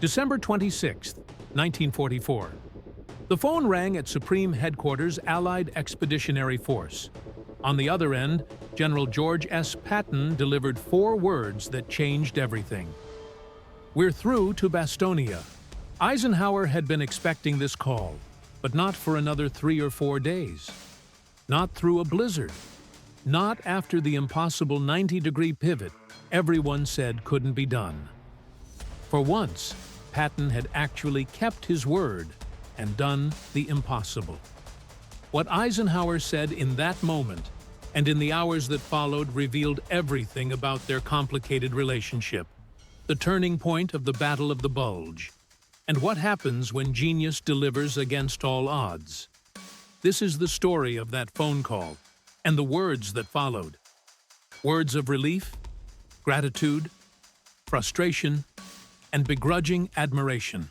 December 26, 1944. The phone rang at Supreme Headquarters Allied Expeditionary Force. On the other end, General George S. Patton delivered 4 words that changed everything. "We're through to Bastogne." Eisenhower had been expecting this call, but not for another 3 or 4 days. Not through a blizzard. Not after the impossible 90-degree pivot everyone said couldn't be done. For once, Patton had actually kept his word and done the impossible. What Eisenhower said in that moment and in the hours that followed revealed everything about their complicated relationship, the turning point of the Battle of the Bulge, and what happens when genius delivers against all odds. This is the story of that phone call and the words that followed. Words of relief, gratitude, frustration, and begrudging admiration.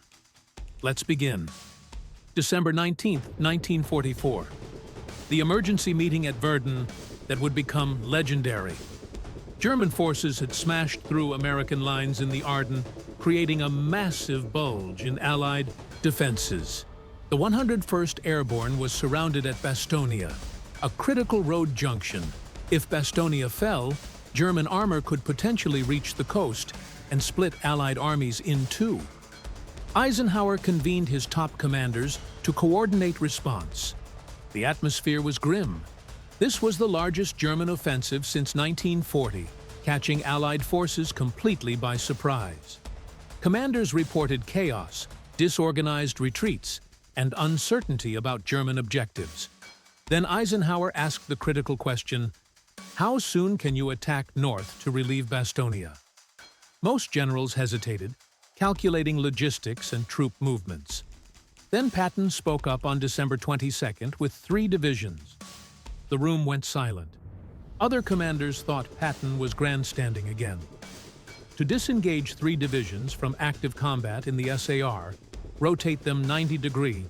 Let's begin. December 19, 1944. The emergency meeting at Verdun that would become legendary. German forces had smashed through American lines in the Ardennes, creating a massive bulge in Allied defenses. The 101st Airborne was surrounded at Bastogne, a critical road junction. If Bastogne fell, German armor could potentially reach the coast and split Allied armies in two. Eisenhower convened his top commanders to coordinate response. The atmosphere was grim. This was the largest German offensive since 1940, catching Allied forces completely by surprise. Commanders reported chaos, disorganized retreats, and uncertainty about German objectives. Then Eisenhower asked the critical question, how soon can you attack north to relieve Bastogne? Most generals hesitated, calculating logistics and troop movements. Then Patton spoke up on December 22nd with 3 divisions. The room went silent. Other commanders thought Patton was grandstanding again. To disengage 3 divisions from active combat in the SAR, rotate them 90 degrees,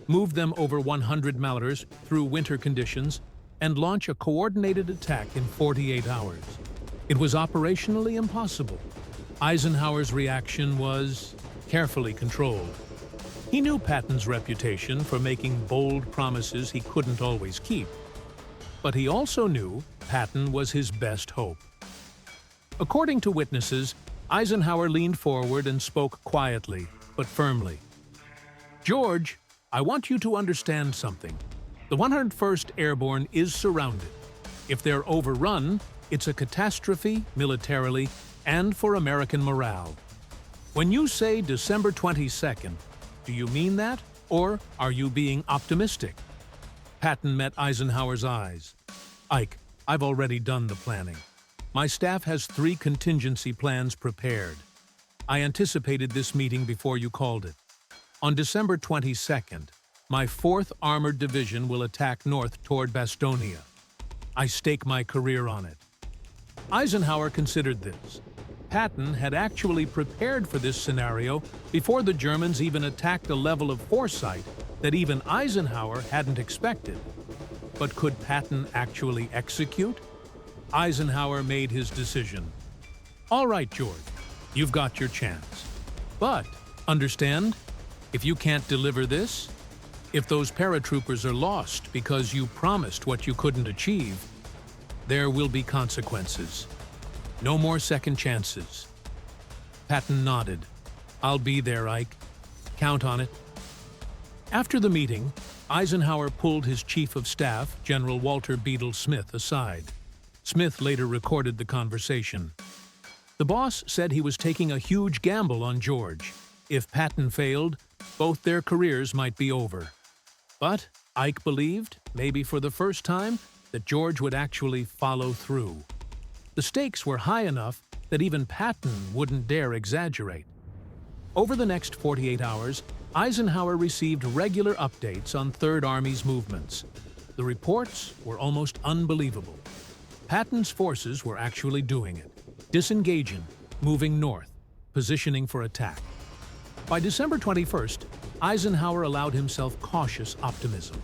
move them over 100 miles through winter conditions, and launch a coordinated attack in 48 hours. It was operationally impossible. Eisenhower's reaction was carefully controlled. He knew Patton's reputation for making bold promises he couldn't always keep. But he also knew Patton was his best hope. According to witnesses, Eisenhower leaned forward and spoke quietly, but firmly. "George, I want you to understand something. The 101st Airborne is surrounded. If they're overrun, it's a catastrophe militarily and for American morale. When you say December 22nd, do you mean that, or are you being optimistic?" Patton met Eisenhower's eyes. "Ike, I've already done the planning. My staff has 3 contingency plans prepared. I anticipated this meeting before you called it. On December 22nd, my 4th Armored Division will attack north toward Bastogne. I stake my career on it." Eisenhower considered this. Patton had actually prepared for this scenario before the Germans even attacked a level of foresight that even Eisenhower hadn't expected. But could Patton actually execute? Eisenhower made his decision. "All right, George, you've got your chance. But, understand, if you can't deliver this, if those paratroopers are lost because you promised what you couldn't achieve, there will be consequences. No more second chances." Patton nodded. "I'll be there, Ike. Count on it." After the meeting, Eisenhower pulled his Chief of Staff, General Walter Bedell Smith, aside. Smith later recorded the conversation. The boss said he was taking a huge gamble on George. If Patton failed, both their careers might be over. But Ike believed, maybe for the first time, that George would actually follow through. The stakes were high enough that even Patton wouldn't dare exaggerate. Over the next 48 hours, Eisenhower received regular updates on Third Army's movements. The reports were almost unbelievable. Patton's forces were actually doing it, disengaging, moving north, positioning for attack. By December 21st, Eisenhower allowed himself cautious optimism.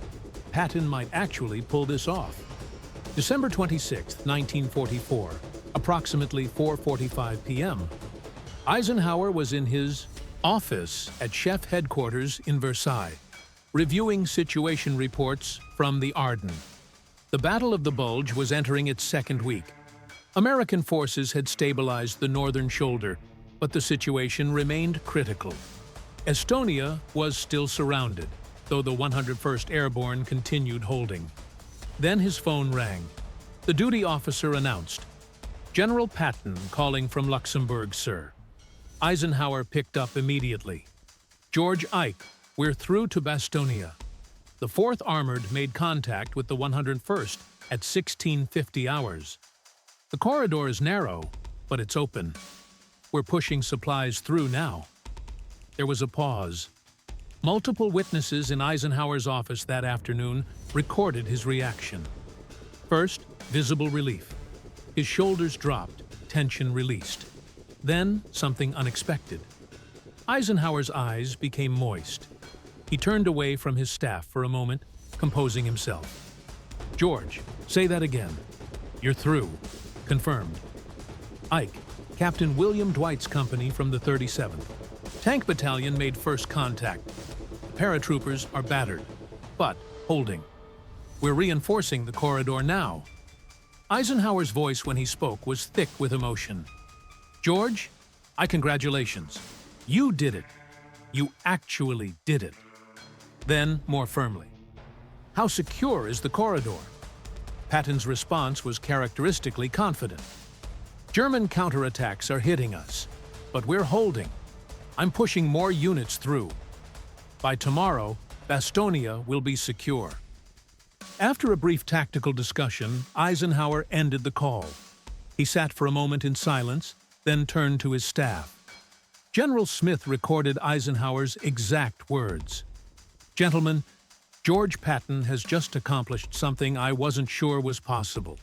Patton might actually pull this off. December 26, 1944, approximately 4:45 p.m. Eisenhower was in his Office at Chef Headquarters in Versailles, reviewing situation reports from the Ardennes. The Battle of the Bulge was entering its second week. American forces had stabilized the northern shoulder, but the situation remained critical. Estonia was still surrounded, though the 101st Airborne continued holding. Then his phone rang. The duty officer announced, "General Patton calling from Luxembourg, sir." Eisenhower picked up immediately. "George Ike, we're through to Bastogne." The 4th Armored made contact with the 101st at 1650 hours. "The corridor is narrow, but it's open. We're pushing supplies through now." There was a pause. Multiple witnesses in Eisenhower's office that afternoon recorded his reaction. First, visible relief. His shoulders dropped, tension released. Then, something unexpected. Eisenhower's eyes became moist. He turned away from his staff for a moment, composing himself. "George, say that again." "You're through." "Confirmed." "Ike, Captain William Dwight's company from the 37th. Tank Battalion made first contact. The paratroopers are battered, but holding. We're reinforcing the corridor now." Eisenhower's voice when he spoke was thick with emotion. "George, congratulations. You did it. You actually did it." Then, more firmly, "How secure is the corridor?" Patton's response was characteristically confident. "German counterattacks are hitting us, but we're holding. I'm pushing more units through. By tomorrow, Bastogne will be secure." After a brief tactical discussion, Eisenhower ended the call. He sat for a moment in silence, then turned to his staff. General Smith recorded Eisenhower's exact words. "Gentlemen, George Patton has just accomplished something I wasn't sure was possible.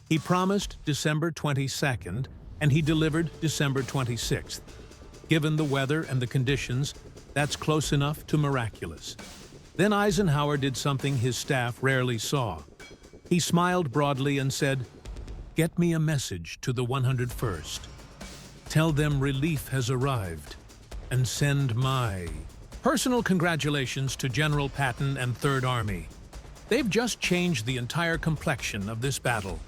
He promised December 22nd, and he delivered December 26th. Given the weather and the conditions, that's close enough to miraculous." Then Eisenhower did something his staff rarely saw. He smiled broadly and said, "Get me a message to the 101st. Tell them relief has arrived, and send my personal congratulations to General Patton and 3rd Army. They've just changed the entire complexion of this battle."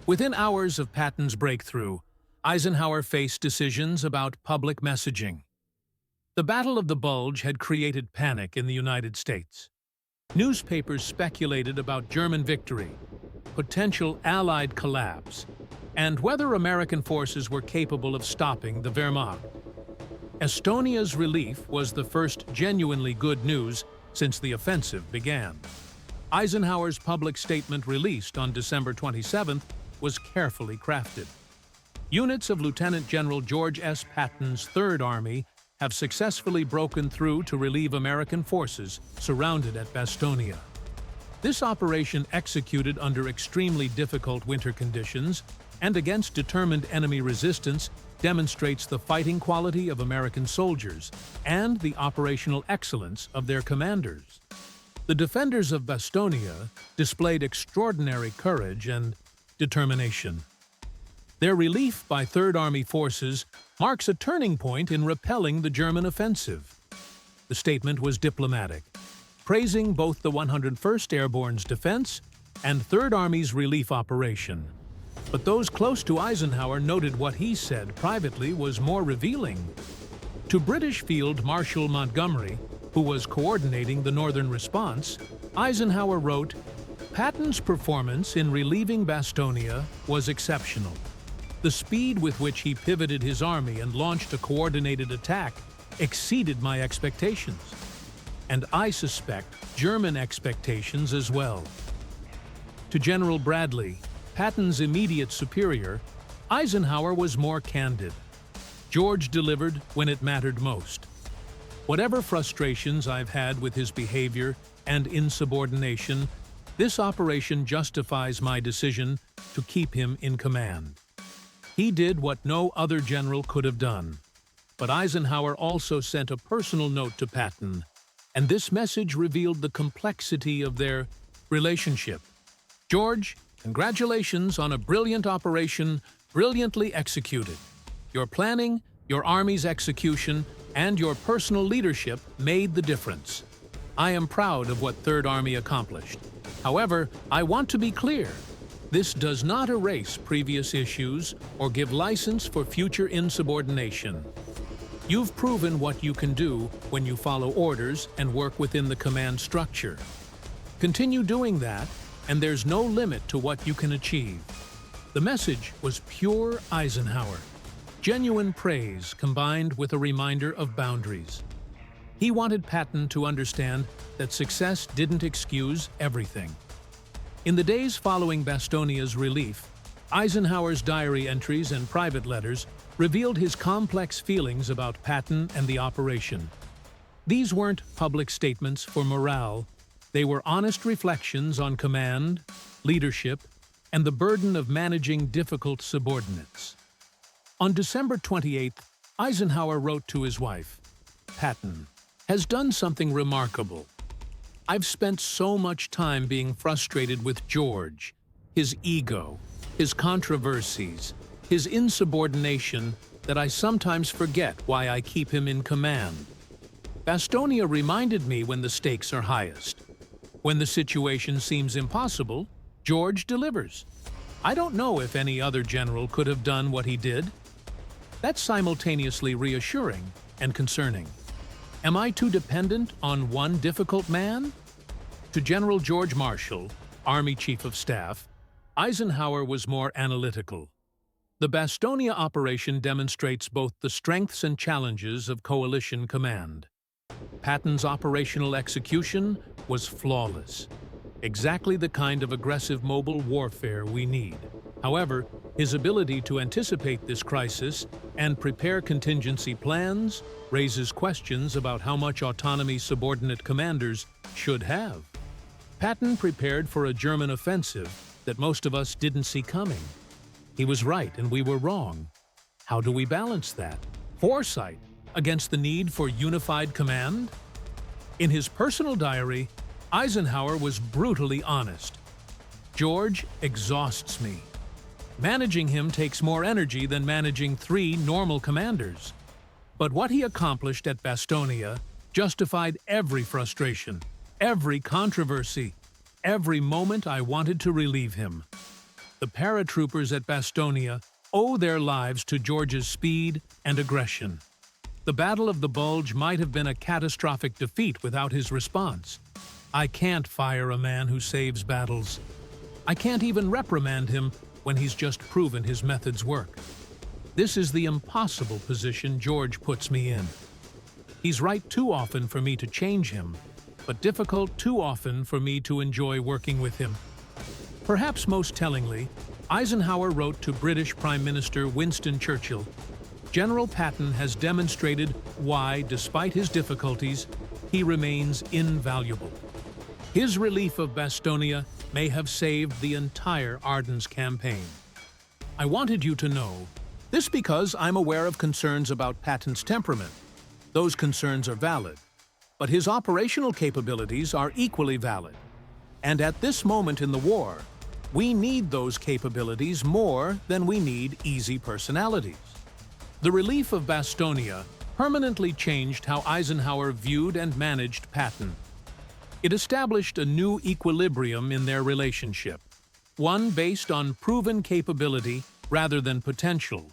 Within hours of Patton's breakthrough, Eisenhower faced decisions about public messaging. The Battle of the Bulge had created panic in the United States. Newspapers speculated about German victory, potential Allied collapse, and whether American forces were capable of stopping the Wehrmacht. Estonia's relief was the first genuinely good news since the offensive began. Eisenhower's public statement released on December 27th was carefully crafted. Units of Lieutenant General George S. Patton's 3rd Army have successfully broken through to relieve American forces surrounded at Bastogne. This operation, executed under extremely difficult winter conditions and against determined enemy resistance, demonstrates the fighting quality of American soldiers and the operational excellence of their commanders. The defenders of Bastogne displayed extraordinary courage and determination. Their relief by 3rd Army forces marks a turning point in repelling the German offensive. The statement was diplomatic, praising both the 101st Airborne's defense and 3rd Army's relief operation. But those close to Eisenhower noted what he said privately was more revealing. To British Field Marshal Montgomery, who was coordinating the northern response, Eisenhower wrote, "Patton's performance in relieving Bastogne was exceptional. The speed with which he pivoted his army and launched a coordinated attack exceeded my expectations. And I suspect German expectations as well." To General Bradley, Patton's immediate superior, Eisenhower was more candid. "George delivered when it mattered most. Whatever frustrations I've had with his behavior and insubordination, this operation justifies my decision to keep him in command." He did what no other general could have done. But Eisenhower also sent a personal note to Patton, and this message revealed the complexity of their relationship. "George, congratulations on a brilliant operation, brilliantly executed. Your planning, your Army's execution, and your personal leadership made the difference. I am proud of what Third Army accomplished. However, I want to be clear. This does not erase previous issues or give license for future insubordination. You've proven what you can do when you follow orders and work within the command structure. Continue doing that, and there's no limit to what you can achieve. The message was pure Eisenhower. Genuine praise combined with a reminder of boundaries. He wanted Patton to understand that success didn't excuse everything. In the days following Bastogne's relief, Eisenhower's diary entries and private letters revealed his complex feelings about Patton and the operation. These weren't public statements for morale. They were honest reflections on command, leadership, and the burden of managing difficult subordinates. On December 28th, Eisenhower wrote to his wife, "Patton has done something remarkable. I've spent so much time being frustrated with George, his ego, his controversies, his insubordination, that I sometimes forget why I keep him in command. Bastogne reminded me when the stakes are highest. When the situation seems impossible, George delivers. I don't know if any other general could have done what he did." That's simultaneously reassuring and concerning. Am I too dependent on one difficult man? To General George Marshall, Army Chief of Staff, Eisenhower was more analytical. The Bastogne operation demonstrates both the strengths and challenges of coalition command. Patton's operational execution was flawless, exactly the kind of aggressive mobile warfare we need. However, his ability to anticipate this crisis and prepare contingency plans raises questions about how much autonomy subordinate commanders should have. Patton prepared for a German offensive that most of us didn't see coming. He was right and we were wrong. How do we balance that? Foresight against the need for unified command? In his personal diary, Eisenhower was brutally honest. "George exhausts me. Managing him takes more energy than managing 3 normal commanders." But what he accomplished at Bastogne justified every frustration, every controversy, every moment I wanted to relieve him. The paratroopers at Bastogne owe their lives to George's speed and aggression. The Battle of the Bulge might have been a catastrophic defeat without his response. I can't fire a man who saves battles. I can't even reprimand him when he's just proven his methods work. This is the impossible position George puts me in. He's right too often for me to change him, but difficult too often for me to enjoy working with him. Perhaps most tellingly, Eisenhower wrote to British Prime Minister Winston Churchill, "General Patton has demonstrated why, despite his difficulties, he remains invaluable. His relief of Bastogne may have saved the entire Ardennes campaign. I wanted you to know this because I'm aware of concerns about Patton's temperament. Those concerns are valid, but his operational capabilities are equally valid. And at this moment in the war, we need those capabilities more than we need easy personalities." The relief of Bastogne permanently changed how Eisenhower viewed and managed Patton. It established a new equilibrium in their relationship, one based on proven capability rather than potential,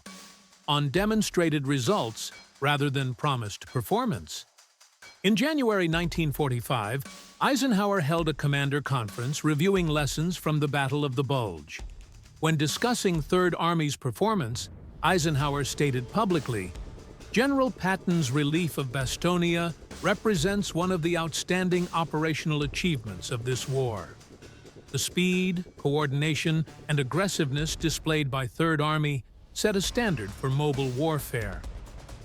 on demonstrated results rather than promised performance. In January 1945, Eisenhower held a commander conference reviewing lessons from the Battle of the Bulge. When discussing Third Army's performance, Eisenhower stated publicly, "General Patton's relief of Bastogne represents one of the outstanding operational achievements of this war. The speed, coordination, and aggressiveness displayed by Third Army set a standard for mobile warfare.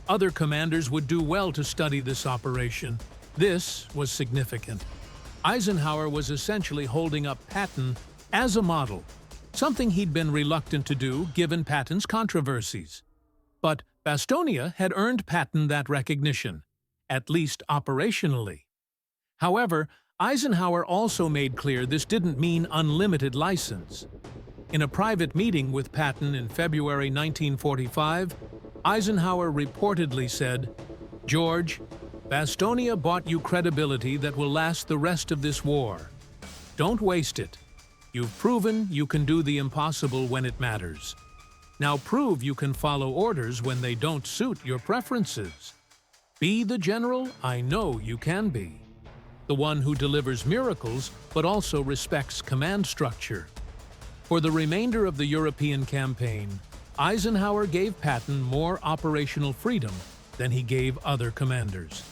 Other commanders would do well to study this operation. This was significant." Eisenhower was essentially holding up Patton as a model, something he'd been reluctant to do given Patton's controversies. But Bastogne had earned Patton that recognition, at least operationally. However, Eisenhower also made clear this didn't mean unlimited license. In a private meeting with Patton in February 1945, Eisenhower reportedly said, George, Bastogne bought you credibility that will last the rest of this war. Don't waste it. You've proven you can do the impossible when it matters. Now prove you can follow orders when they don't suit your preferences. Be the general I know you can be. The one who delivers miracles but also respects command structure. For the remainder of the European campaign, Eisenhower gave Patton more operational freedom than he gave other commanders.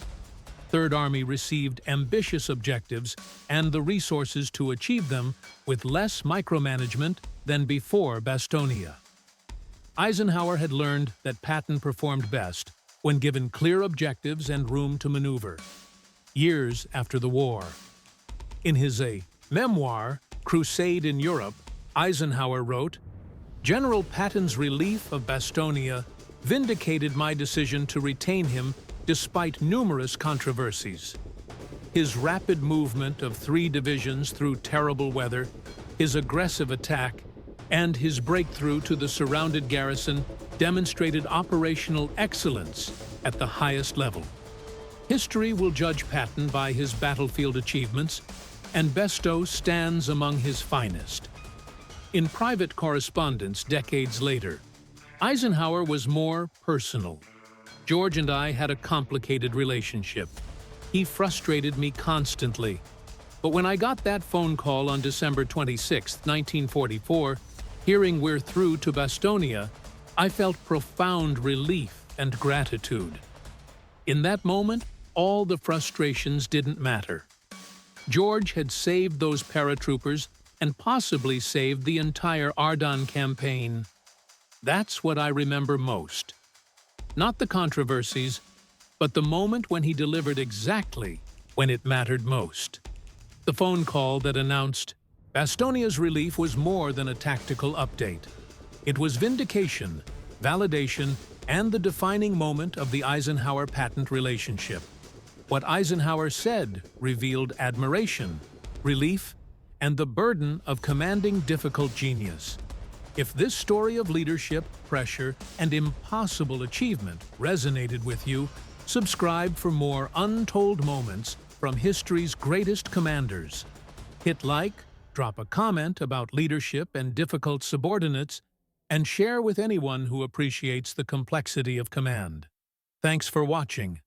Third Army received ambitious objectives and the resources to achieve them with less micromanagement than before Bastogne. Eisenhower had learned that Patton performed best when given clear objectives and room to maneuver. Years after the war. In his memoir, Crusade in Europe, Eisenhower wrote, "General Patton's relief of Bastogne vindicated my decision to retain him despite numerous controversies. His rapid movement of 3 divisions through terrible weather, his aggressive attack, and his breakthrough to the surrounded garrison demonstrated operational excellence at the highest level. History will judge Patton by his battlefield achievements, and Bastogne stands among his finest." In private correspondence decades later, Eisenhower was more personal. "George and I had a complicated relationship. He frustrated me constantly. But when I got that phone call on December 26, 1944, hearing we're through to Bastogne, I felt profound relief and gratitude. In that moment, all the frustrations didn't matter. George had saved those paratroopers and possibly saved the entire Ardennes campaign. That's what I remember most. Not the controversies, but the moment when he delivered exactly when it mattered most. The phone call that announced Bastogne's relief was more than a tactical update. It was vindication, validation, and the defining moment of the Eisenhower-Patton relationship. What Eisenhower said revealed admiration, relief, and the burden of commanding difficult genius. If this story of leadership, pressure, and impossible achievement resonated with you, subscribe for more untold moments from history's greatest commanders. Hit like, drop a comment about leadership and difficult subordinates, and share with anyone who appreciates the complexity of command. Thanks for watching.